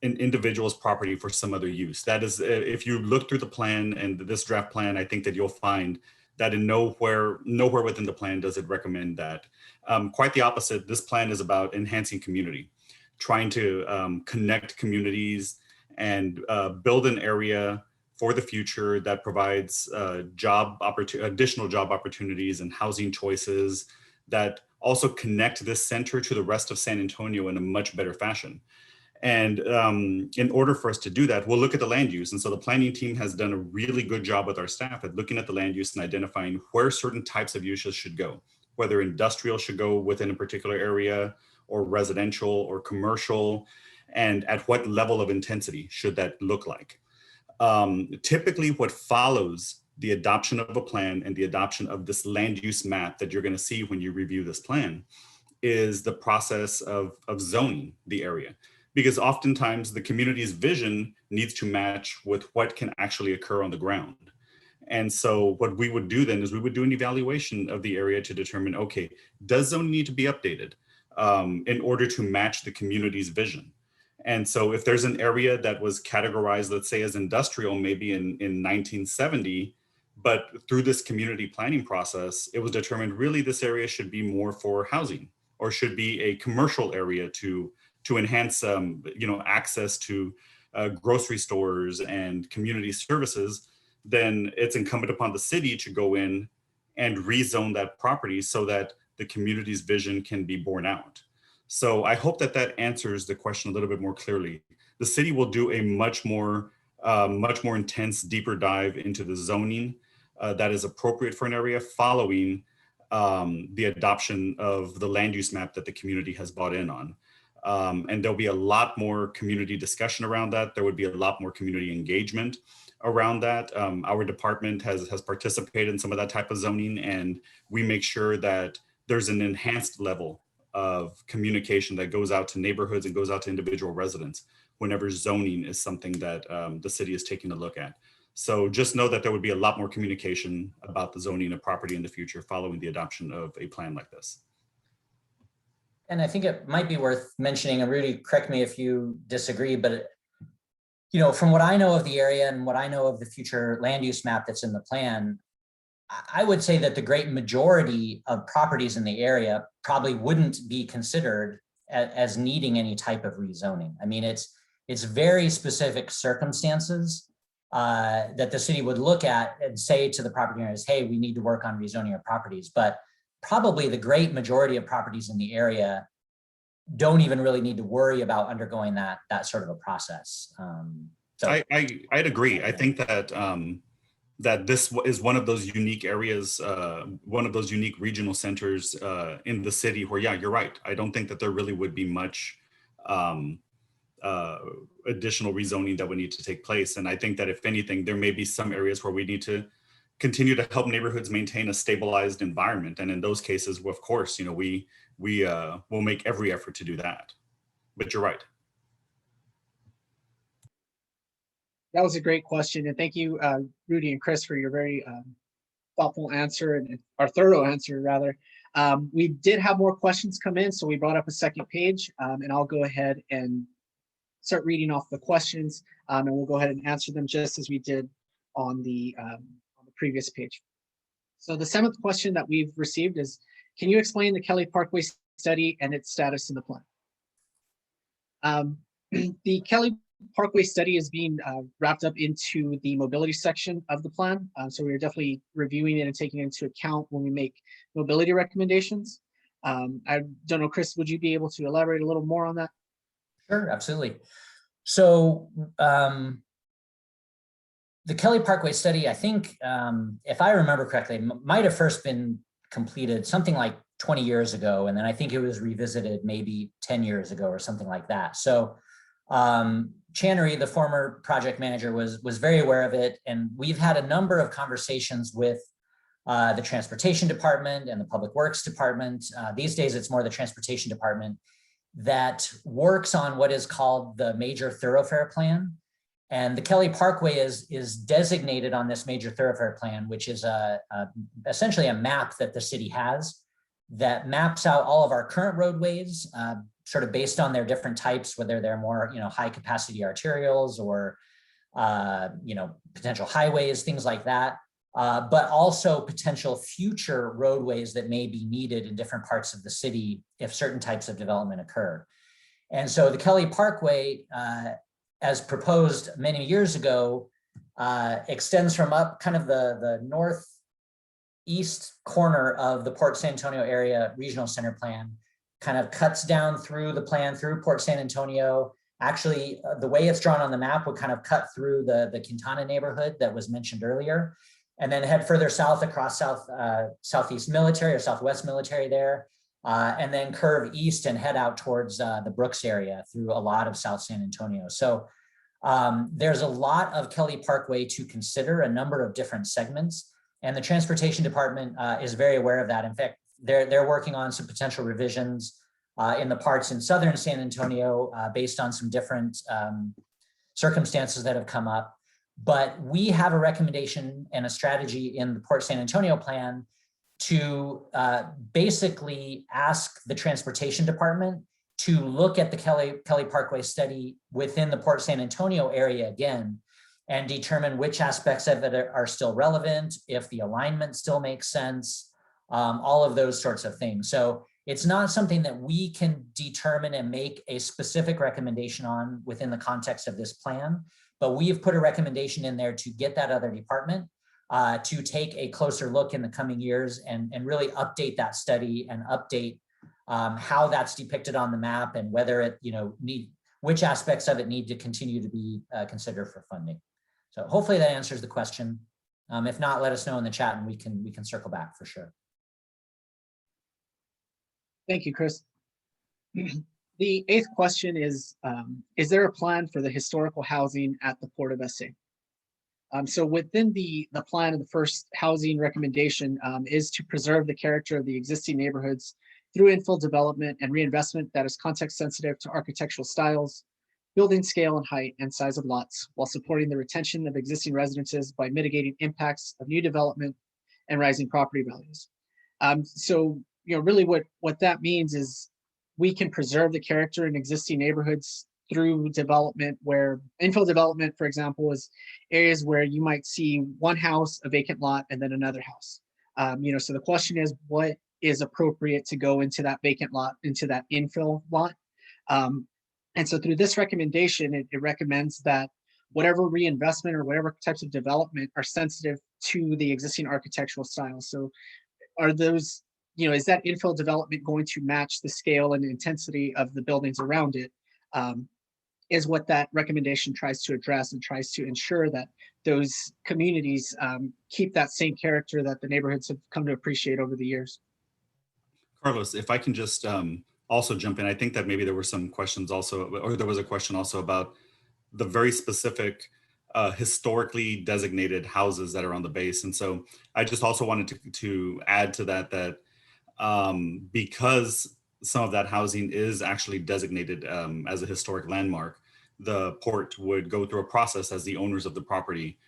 individual's property for some other use. That is, if you look through the plan and this draft plan, I think that you'll find that in nowhere within the plan does it recommend that. Quite the opposite. This plan is about enhancing community, trying to connect communities and build an area for the future that provides additional job opportunities and housing choices that also connect this center to the rest of San Antonio in a much better fashion. And in order for us to do that, we'll look at the land use. And so the planning team has done a really good job with our staff at looking at the land use and identifying where certain types of uses should go, whether industrial should go within a particular area or residential or commercial, and at what level of intensity should that look like. Typically what follows the adoption of a plan and the adoption of this land use map that you're going to see when you review this plan is the process of zoning the area. Because oftentimes the community's vision needs to match with what can actually occur on the ground. And so what we would do then is we would do an evaluation of the area to determine, okay, does zoning need to be updated in order to match the community's vision? And so if there's an area that was categorized, let's say as industrial, maybe in 1970, but through this community planning process, it was determined really this area should be more for housing or should be a commercial area to enhance access to grocery stores and community services, then it's incumbent upon the city to go in and rezone that property so that the community's vision can be borne out. So I hope that answers the question a little bit more clearly. The city will do a much more intense, deeper dive into the zoning that is appropriate for an area following the adoption of the land use map that the community has bought in on. And there'll be a lot more community discussion around that. There would be a lot more community engagement around that. Our department has participated in some of that type of zoning, and we make sure that there's an enhanced level of communication that goes out to neighborhoods and goes out to individual residents whenever zoning is something that the city is taking a look at. So just know that there would be a lot more communication about the zoning of property in the future following the adoption of a plan like this. and I think it might be worth mentioning, and Rudy, correct me if you disagree, but you know, from what I know of the area and what I know of the future land use map that's in the plan, I would say that the great majority of properties in the area probably wouldn't be considered as needing any type of rezoning. I mean, it's very specific circumstances that the city would look at and say to the property owners, hey, we need to work on rezoning our properties. But probably the great majority of properties in the area don't even really need to worry about undergoing that sort of a process. So I'd agree. I think that that this is one of those unique areas, one of those unique regional centers in the city where, yeah, you're right. I don't think that there really would be much additional rezoning that would need to take place. And I think that if anything, there may be some areas where we need to continue to help neighborhoods maintain a stabilized environment. And in those cases, of course, you know, we will make every effort to do that. But you're right. That was a great question. And thank you, Rudy and Chris, for your very thoughtful answer and our thorough answer, rather. We did have more questions come in, so we brought up a second page, and I'll go ahead and start reading off the questions, and we'll go ahead and answer them just as we did on the previous page. So the 7th question that we've received is, can you explain the Kelly Parkway study and its status in the plan? The Kelly Parkway study is being wrapped up into the mobility section of the plan. So we're definitely reviewing it and taking it into account when we make mobility recommendations. I don't know, Chris, would you be able to elaborate a little more on that? Sure, absolutely. So the Kelly Parkway study, I think, if I remember correctly, might have first been completed something like 20 years ago. And then I think it was revisited maybe 10 years ago or something like that. So Channery, the former project manager, was very aware of it. And we've had a number of conversations with the transportation department and the public works department. These days, it's more the transportation department that works on what is called the major thoroughfare plan. And the Kelly Parkway is designated on this major thoroughfare plan, which is essentially a map that the city has that maps out all of our current roadways, sort of based on their different types, whether they're more, high capacity arterials or, potential highways, things like that. But also potential future roadways that may be needed in different parts of the city if certain types of development occur. And so the Kelly Parkway, as proposed many years ago, extends from up kind of the northeast corner of the Port San Antonio area regional center plan, kind of cuts down through the plan through Port San Antonio. Actually, the way it's drawn on the map would kind of cut through the Quintana neighborhood that was mentioned earlier, and then head further south across southeast military or southwest military there, and then curve east and head out towards the Brooks area through a lot of South San Antonio. So there's a lot of Kelly Parkway to consider, a number of different segments, and the transportation department is very aware of that. In fact, they're working on some potential revisions in the parts in southern San Antonio based on some different circumstances that have come up. But we have a recommendation and a strategy in the Port San Antonio plan to basically ask the transportation department to look at the Kelly Parkway study within the Port San Antonio area again, and determine which aspects of it are still relevant, if the alignment still makes sense, all of those sorts of things. So it's not something that we can determine and make a specific recommendation on within the context of this plan, but we've put a recommendation in there to get that other department to take a closer look in the coming years and really update that study and update how that's depicted on the map and whether it, which aspects of it need to continue to be considered for funding. So hopefully that answers the question. If not, let us know in the chat and we can circle back for sure. Thank you, Chris. The 8th question is there a plan for the historical housing at the Port of SA? So within the plan of the first housing recommendation is to preserve the character of the existing neighborhoods through infill development and reinvestment that is context sensitive to architectural styles, building scale and height and size of lots, while supporting the retention of existing residences by mitigating impacts of new development and rising property values. So really what that means is we can preserve the character in existing neighborhoods through development, where infill development, for example, is areas where you might see one house, a vacant lot, and then another house. So the question is, what is appropriate to go into that vacant lot, into that infill lot? And so through this recommendation, it recommends that whatever reinvestment or whatever types of development are sensitive to the existing architectural style. So are those, is that infill development going to match the scale and intensity of the buildings around it? Is what that recommendation tries to address, and tries to ensure that those communities keep that same character that the neighborhoods have come to appreciate over the years. Carlos, if I can just also jump in, I think that maybe there were some questions also, or there was a question also about the very specific historically designated houses that are on the base. And so I just also wanted to add to that, because some of that housing is actually designated as a historic landmark, the port would go through a process as the owners of the property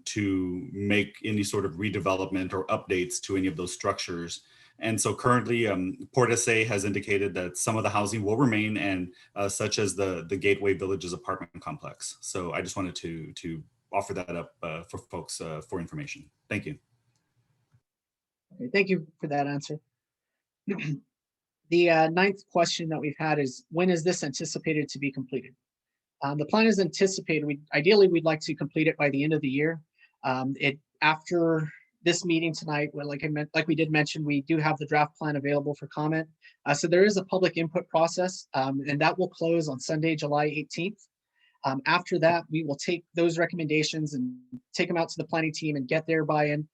to make any sort of redevelopment or updates to any of those structures. And so currently, Port SA has indicated that some of the housing will remain, and such as the Gateway Villages apartment complex. So I just wanted to offer that up for folks for information. Thank you. Okay, thank you for that answer. The ninth question that we've had is, when is this anticipated to be completed? The plan is anticipated, ideally we'd like to complete it by the end of the year. After this meeting tonight, well, like we did mention, we do have the draft plan available for comment. So there is a public input process, and that will close on Sunday, July 18th. After that, we will take those recommendations and take them out to the planning team and get their buy-in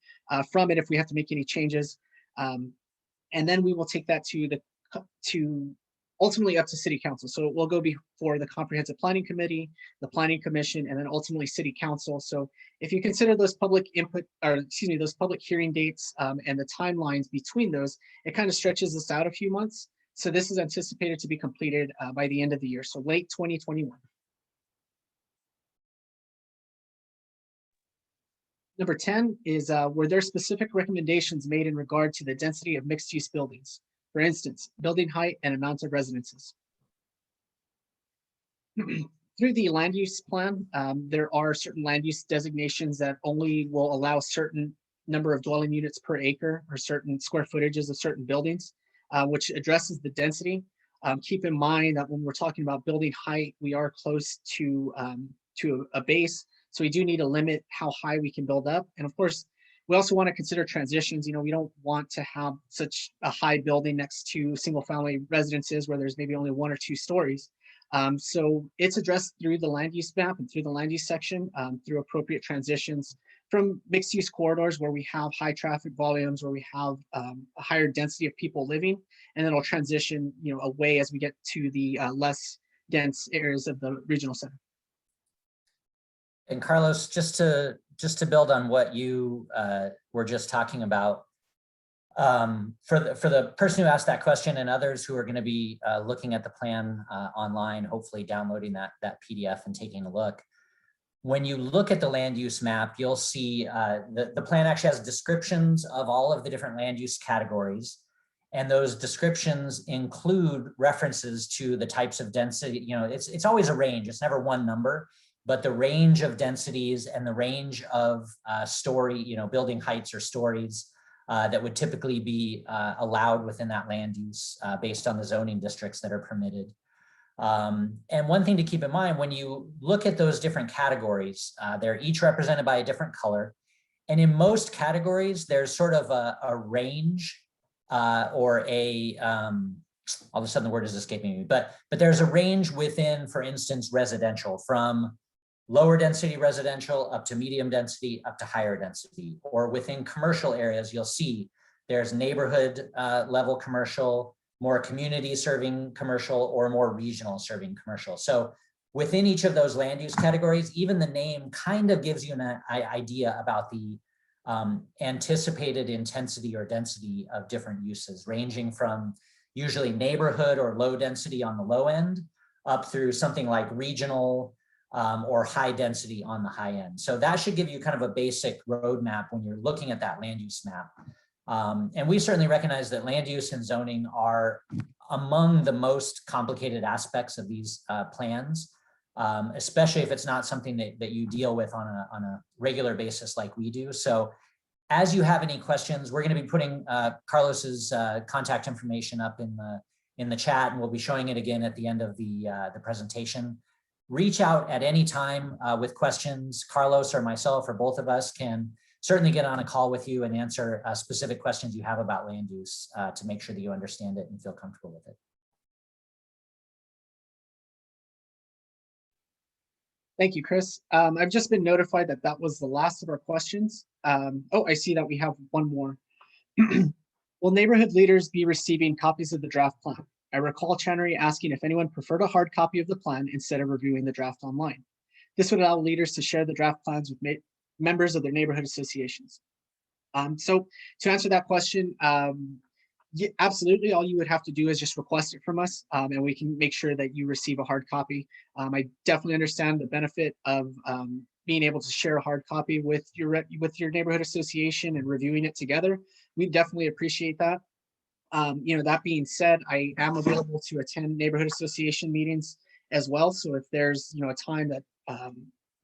from it if we have to make any changes. And then we will take that to ultimately up to City Council. So it will go before the Comprehensive Planning Committee, the Planning Commission, and then ultimately City Council. So if you consider those public input, or excuse me, those public hearing dates and the timelines between those, it kind of stretches us out a few months. So this is anticipated to be completed by the end of the year, so late 2021. Number 10 is, were there specific recommendations made in regard to the density of mixed-use buildings? For instance, building height and amount of residences. Through the land use plan, there are certain land use designations that only will allow certain number of dwelling units per acre or certain square footages of certain buildings, which addresses the density. Keep in mind that when we're talking about building height, we are close to a base. So we do need to limit how high we can build up. And of course, we also want to consider transitions. We don't want to have such a high building next to single family residences where there's maybe only 1 or 2 stories. So it's addressed through the land use map and through the land use section, through appropriate transitions from mixed use corridors where we have high traffic volumes, where we have a higher density of people living, and then it'll transition away as we get to the less dense areas of the regional center. And Carlos, just to build on what you were just talking about, for the person who asked that question and others who are going to be looking at the plan online, hopefully downloading that PDF and taking a look. When you look at the land use map, you'll see the plan actually has descriptions of all of the different land use categories. And those descriptions include references to the types of density. It's always a range, it's never one number. But the range of densities and the range of building heights or stories that would typically be allowed within that land use based on the zoning districts that are permitted. And one thing to keep in mind, when you look at those different categories, they're each represented by a different color. And in most categories, there's sort of a range or a, all of a sudden the word is escaping me, but there's a range within, for instance, residential, from lower density residential up to medium density up to higher density. Or within commercial areas, you'll see there's neighborhood level commercial, more community serving commercial, or more regional serving commercial. So within each of those land use categories, even the name kind of gives you an idea about the anticipated intensity or density of different uses, ranging from usually neighborhood or low density on the low end up through something like regional or high density on the high end. So that should give you kind of a basic roadmap when you're looking at that land use map. And we certainly recognize that land use and zoning are among the most complicated aspects of these plans, especially if it's not something that you deal with on a regular basis like we do. So as you have any questions, we're going to be putting Carlos's contact information up in the chat, and we'll be showing it again at the end of the presentation. Reach out at any time with questions. Carlos or myself or both of us can certainly get on a call with you and answer specific questions you have about land use to make sure that you understand it and feel comfortable with it. Thank you, Chris. I've just been notified that that was the last of our questions. Oh, I see that we have one more. Will neighborhood leaders be receiving copies of the draft plan? I recall Channery asking if anyone preferred a hard copy of the plan instead of reviewing the draft online. This would allow leaders to share the draft plans with members of their neighborhood associations. So to answer that question, yeah, absolutely. All you would have to do is just request it from us, and we can make sure that you receive a hard copy. I definitely understand the benefit of being able to share a hard copy with your neighborhood association and reviewing it together. We definitely appreciate that. You know, that being said, I am available to attend neighborhood association meetings as well. So if there's, you know, a time that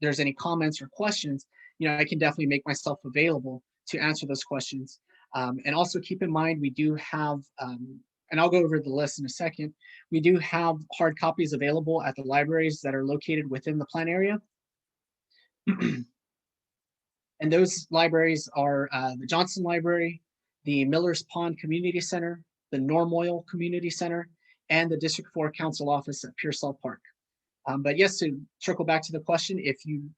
there's any comments or questions, you know, I can definitely make myself available to answer those questions. And also keep in mind, we do have, and I'll go over the list in a second, we do have hard copies available at the libraries that are located within the plan area. And those libraries are the Johnson Library, the Miller's Pond Community Center, the Normoil Community Center, and the District 4 Council Office at Pearsall Park. But yes, to circle back to the question, if you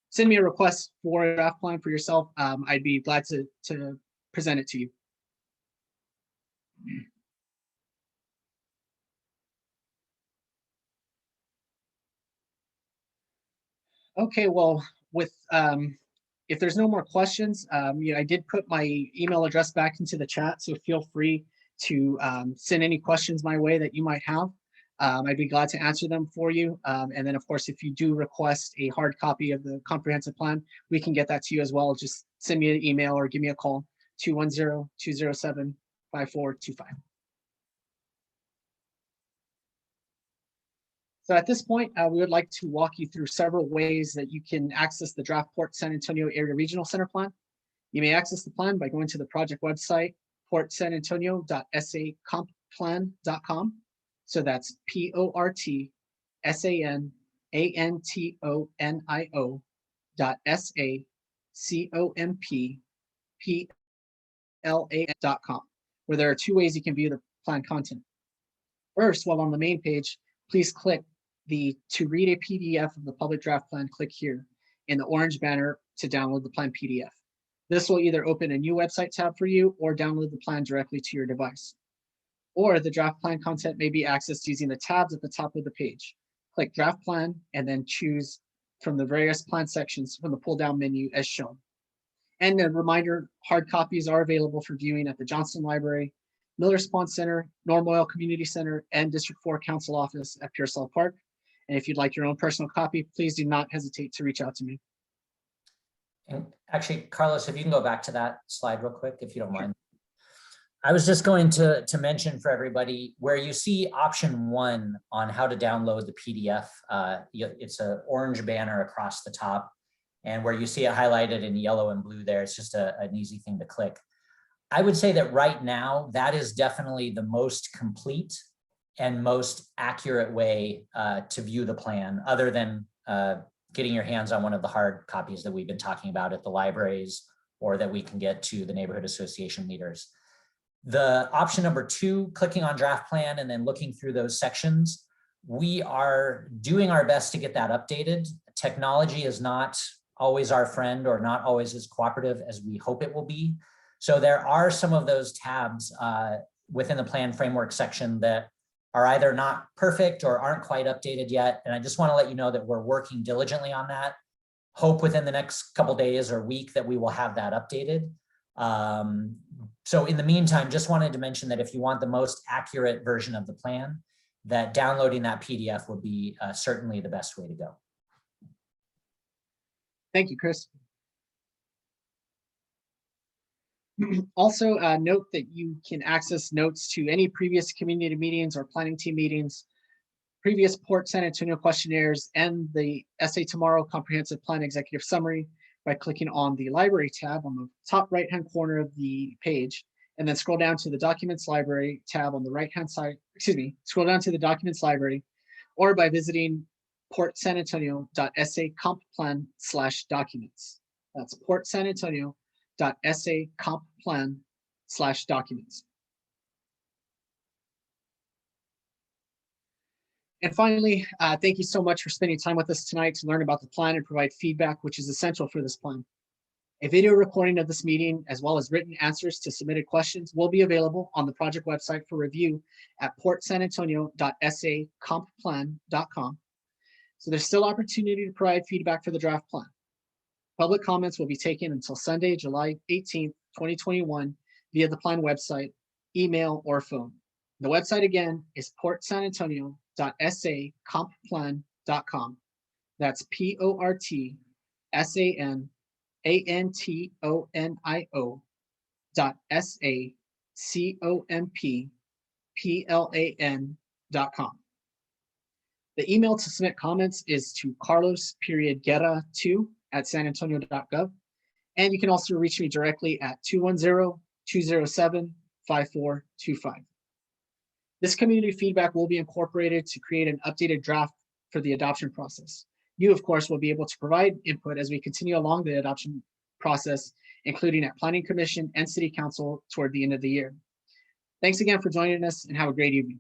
send me a request for a draft plan for yourself, I'd be glad to present it to you. Okay, well, with if there's no more questions, you know, I did put my email address back into the chat, so feel free to send any questions my way that you might have. I'd be glad to answer them for you. And then, of course, if you do request a hard copy of the comprehensive plan, we can get that to you as well. Just send me an email or give me a call, 210-207-5425. So at this point, we would like to walk you through several ways that you can access the draft Port San Antonio Area Regional Center Plan. You may access the plan by going to the project website, portsanantonio.sacomplan.com. So that's portsanantonio.sacomplan.com, where there are two ways you can view the plan content. First, while on the main page, please click the "To read a PDF of the public draft plan," click here in the orange banner to download the plan PDF. This will either open a new website tab for you or download the plan directly to your device. Or the draft plan content may be accessed using the tabs at the top of the page. Click draft plan and then choose from the various plan sections from the pull down menu as shown. And a reminder, hard copies are available for viewing at the Johnson Library, Miller's Pond Center, Normoil Community Center, and District 4 Council Office at Pearsall Park. And if you'd like your own personal copy, please do not hesitate to reach out to me. And actually, Carlos, if you can go back to that slide real quick, if you don't mind. I was just going to mention for everybody where you see option 1 on how to download the PDF. It's an orange banner across the top, and where you see it highlighted in yellow and blue there, it's just an easy thing to click. I would say that right now, that is definitely the most complete and most accurate way to view the plan, other than getting your hands on one of the hard copies that we've been talking about at the libraries, or that we can get to the neighborhood association leaders. The option number 2, clicking on draft plan and then looking through those sections, we are doing our best to get that updated. Technology is not always our friend, or not always as cooperative as we hope it will be. So there are some of those tabs within the plan framework section that are either not perfect or aren't quite updated yet. And I just want to let you know that we're working diligently on that. Hope within the next couple days or week that we will have that updated. So in the meantime, just wanted to mention that if you want the most accurate version of the plan, that downloading that PDF would be certainly the best way to go. Thank you, Chris. Also, note that you can access notes to any previous community meetings or planning team meetings, previous Port San Antonio questionnaires, and the Essay Tomorrow Comprehensive Plan Executive Summary by clicking on the Library tab on the top right-hand corner of the page, and then scroll down to the Documents Library tab on the right-hand side, scroll down to the Documents Library, or by visiting portsanantonio.sacomplan/documents. That's portsanantonio.sacomplan/documents. And finally, thank you so much for spending time with us tonight to learn about the plan and provide feedback, which is essential for this plan. A video recording of this meeting, as well as written answers to submitted questions, will be available on the project website for review at portsanantonio.sacomplan.com. So there's still opportunity to provide feedback for the draft plan. Public comments will be taken until Sunday, July 18th, 2021, via the plan website, email, or phone. The website again is portsanantonio.sacomplan.com. That's portsanantonio.sacomplan.com. The email to submit comments is to carlos.guerra2@sanantonio.gov. And you can also reach me directly at 210-207-5425. This community feedback will be incorporated to create an updated draft for the adoption process. You, of course, will be able to provide input as we continue along the adoption process, including at Planning Commission and City Council toward the end of the year. Thanks again for joining us, and have a great evening.